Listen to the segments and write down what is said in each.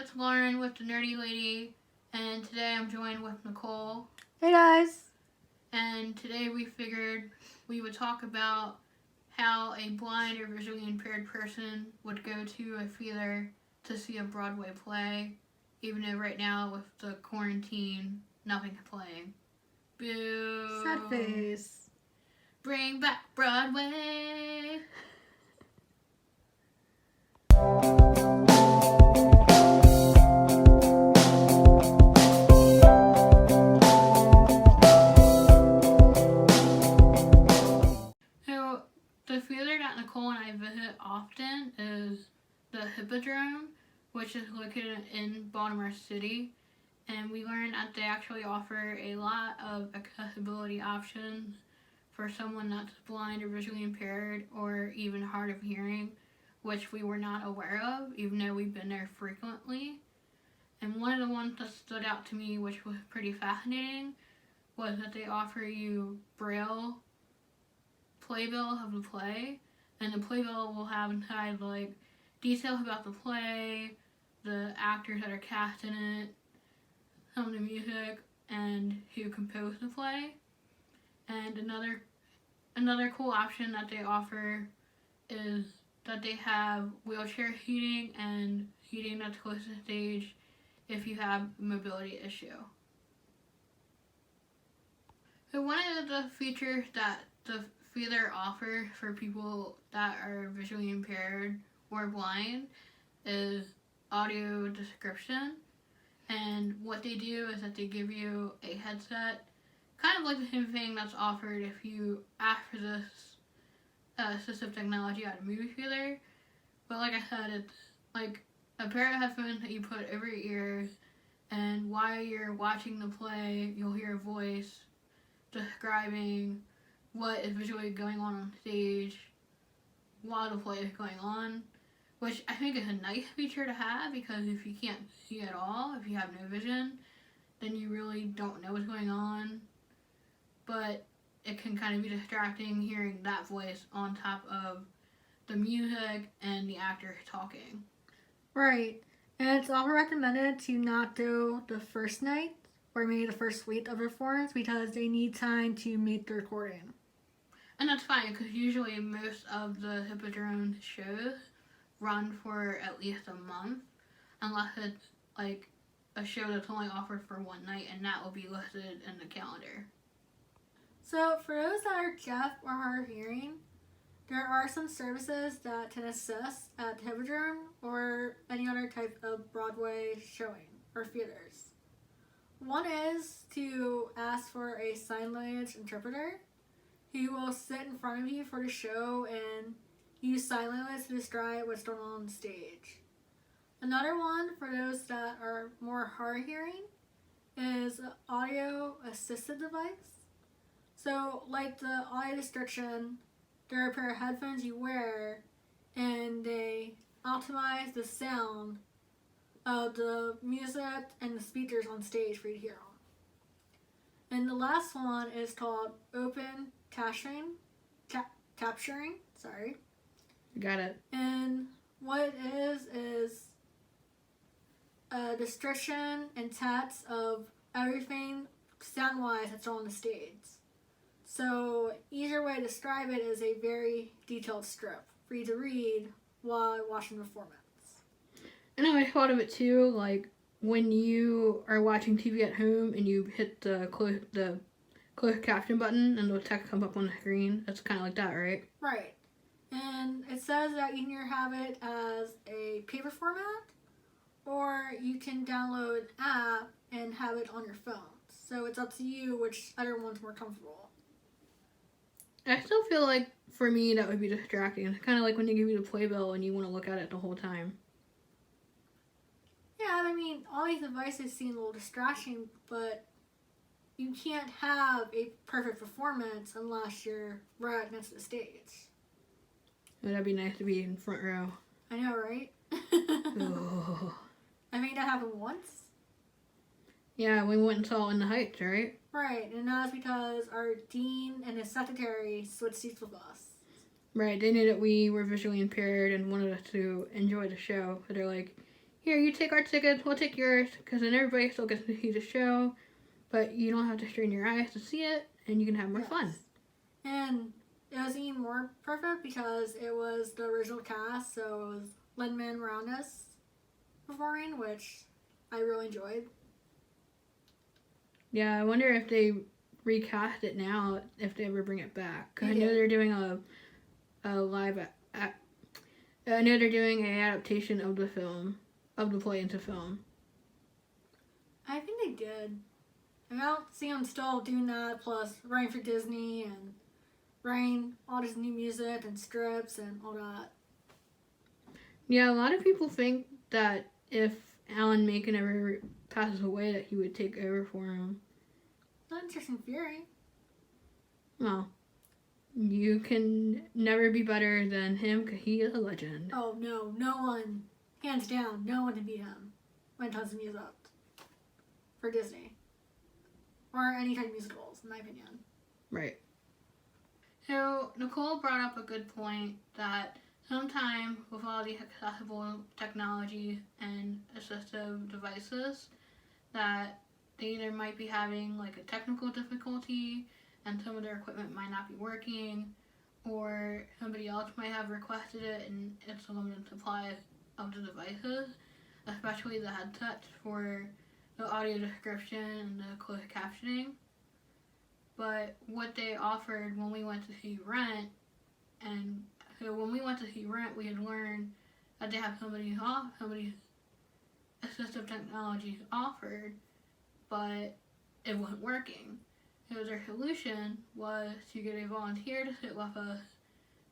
it's Lauren with the Nerdy Lady, and today I'm joined with Nicole. Hey guys! And today we figured we would talk about how a blind or visually impaired person would go to a theater to see a Broadway play, even though right now with the quarantine, nothing's playing. Boo! Sad face. Bring back Broadway! So, the theater that Nicole and I visit often is the Hippadrome, which is located in Baltimore City. And we learned that they actually offer a lot of accessibility options for someone that's blind or visually impaired or even hard of hearing, which we were not aware of, even though we've been there frequently. And one of the ones that stood out to me, which was pretty fascinating, was that they offer you Braille Playbills of the play, and the playbill will have inside like details about the play, the actors that are cast in it, some of the music, and who composed the play. And another cool option that they offer is that they have wheelchair seating and seating that's close to the stage if you have a mobility issue. So one of the features that the theater offer for people that are visually impaired or blind is audio description. And what they do is that they give you a headset, kind of like the same thing that's offered if you ask for this assistive technology at a movie theater. But like I said, it's like a pair of headphones that you put over your ears, and while you're watching the play, you'll hear a voice describing what is visually going on stage while the play is going on, which I think is a nice feature to have, because if you can't see at all, if you have no vision, then you really don't know what's going on. But it can kind of be distracting hearing that voice on top of the music and the actor talking. Right. And it's often recommended to not go the first night or maybe the first week of performance because they need time to make the recording. And that's fine, because usually most of the Hippodrome shows run for at least a month, unless it's like a show that's only offered for one night, and that will be listed in the calendar. So for those that are deaf or hard of hearing, there are some services that can assist at the Hippodrome or any other type of Broadway showing or theaters. One is to ask for a sign language interpreter who will sit in front of you for the show and use sign language to describe what's going on stage. Another one for those that are more hard of hearing is an audio assisted device. So like the audio description, there are a pair of headphones you wear and they optimize the sound of the music and the speakers on stage for you to hear on. And the last one is called open capturing. Got it. And what it is a description and text of everything sound-wise that's on the stage. So easier way to describe it is a very detailed script for you to read while watching the performance. And I thought of it too, like when you are watching TV at home and you hit the closed caption button and the text comes up on the screen. That's kind of like that, right? Right. And it says that you can either have it as a paper format or you can download an app and have it on your phone. So it's up to you which other one's more comfortable. I still feel like for me that would be distracting. It's kind of like when they give you the playbill and you want to look at it the whole time. Yeah, I mean, all these devices seem a little distracting, but you can't have a perfect performance unless you're right next to the stage. That'd be nice to be in front row. I know, right? Oh. I mean, that happened once. Yeah, we went and saw In the Heights, right? Right, and that's because our dean and his secretary switched seats with us. Right, they knew that we were visually impaired and wanted us to enjoy the show. So they're like, here, you take our tickets, we'll take yours, because then everybody still gets to see the show, but you don't have to strain your eyes to see it, and you can have more fun. And it was even more perfect because it was the original cast, so it was Lin-Manuel Miranda performing, which I really enjoyed. Yeah, I wonder if they recast it now, if they ever bring it back. Because I know they're doing a live... I know they're doing an adaptation of the film, of the play into film. I think they did. I don't see them still doing that, plus writing for Disney and writing all this new music and scripts and all that. Yeah, a lot of people think that if Alan Menken ever passes away, that he would take over for him. That's an interesting theory. Well, you can never be better than him because he is a legend. Oh, no one, hands down, no one can beat him when it comes to music for Disney. Or any type of musicals, in my opinion. Right. So, Nicole brought up a good point that sometimes with all the accessible technology and assistive devices, that they either might be having like a technical difficulty and some of their equipment might not be working, or somebody else might have requested it and it's a limited supply of the devices, especially the headsets for the audio description and the closed captioning. But what they offered when we went to see Rent, and so when we went to see Rent, we had learned that they have somebody assistive technology offered, but it wasn't working. So their solution was to get a volunteer to sit with us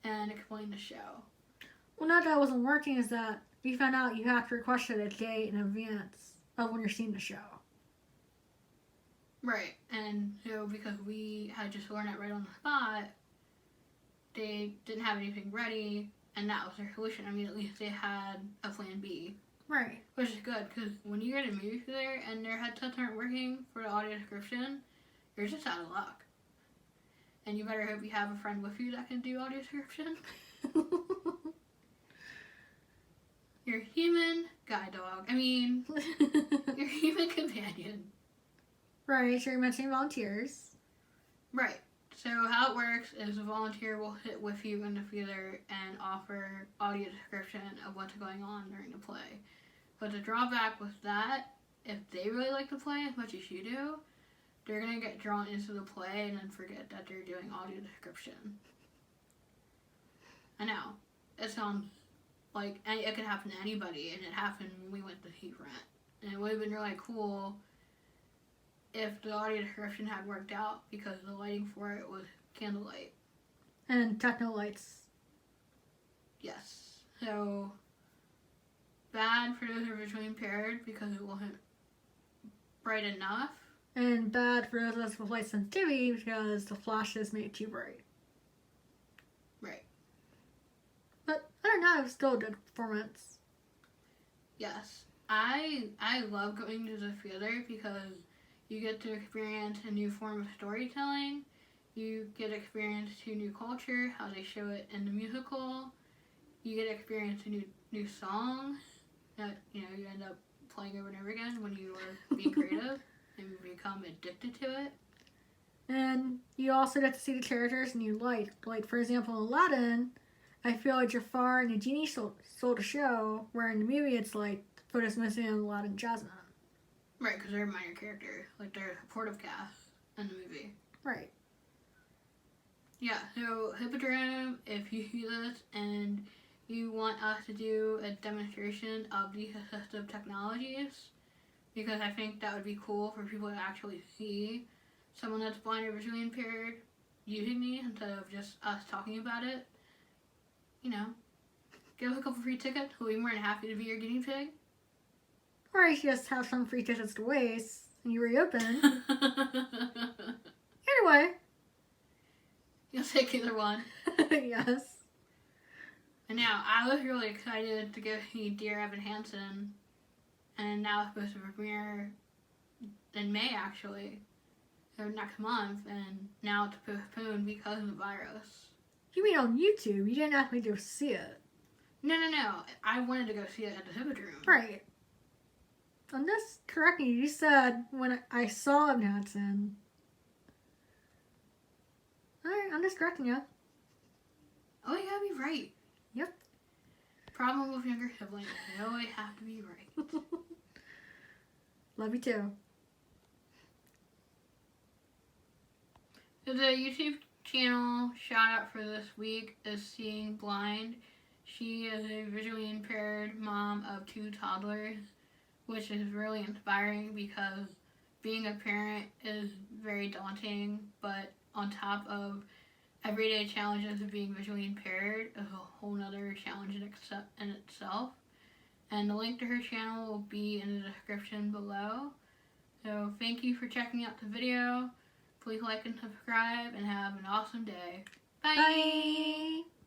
and explain the show. Well, not that it wasn't working, is that we found out you have to request it a day in advance of when you're seeing the show. Right, and so because we had just learned it right on the spot, they didn't have anything ready, and that was their solution. I mean, at least they had a plan B. Right. Which is good, because when you go to movie theater and their headsets aren't working for the audio description, you're just out of luck. And you better hope you have a friend with you that can do audio description. Your human guide dog. I mean, your human companion. Right, so you're mentioning volunteers. Right. So how it works is a volunteer will sit with you in the theater and offer audio description of what's going on during the play. But the drawback with that, if they really like the play as much as you do, they're going to get drawn into the play and then forget that they're doing audio description. I know. It sounds like it could happen to anybody, and it happened when we went to see Rent. And it would have been really cool if the audio description had worked out, because the lighting for it was candlelight. And techno lights. Yes. So, bad for those who are visually impaired because it wasn't bright enough. And bad for those of us with light sensitivity because the flashes made it too bright. Right. But other than that, it was still a good performance. Yes. I love going to the theater because you get to experience a new form of storytelling. You get to experience a new culture, how they show it in the musical. You get to experience a new song that, you end up playing over and over again when you are being creative and you become addicted to it. And you also get to see the characters and you like. Like, for example, Aladdin, I feel like Jafar and the genie stole the show, where in the movie it's like photos missing on Aladdin and Jasmine. Right, because they're a minor character. Like, they're a supportive cast in the movie. Right. Yeah, so Hippodrome, if you see this and you want us to do a demonstration of these assistive technologies, because I think that would be cool for people to actually see someone that's blind or visually impaired using these instead of just us talking about it. Give us a couple free tickets. We'll be more than happy to be your guinea pig. Or you just have some free tickets to waste and you reopen. Either way. You'll take either one. Yes. And now, I was really excited to go see Dear Evan Hansen, and now it's supposed to premiere in May, actually, so next month, and now it's postponed because of the virus. You mean on YouTube? You didn't actually go see it. No. I wanted to go see it at the Hippodrome. Right. I'm just correcting you. You said when I saw him, Hudson. Alright, I'm just correcting you. Oh, you gotta be right. Yep. Problem with younger siblings. They always have to be right. Love you too. So the YouTube channel shout out for this week is Seeing Blind. She is a visually impaired mom of 2 toddlers, which is really inspiring because being a parent is very daunting, but on top of everyday challenges of being visually impaired is a whole nother challenge in itself. And the link to her channel will be in the description below. So thank you for checking out the video. Please like and subscribe and have an awesome day. Bye! Bye.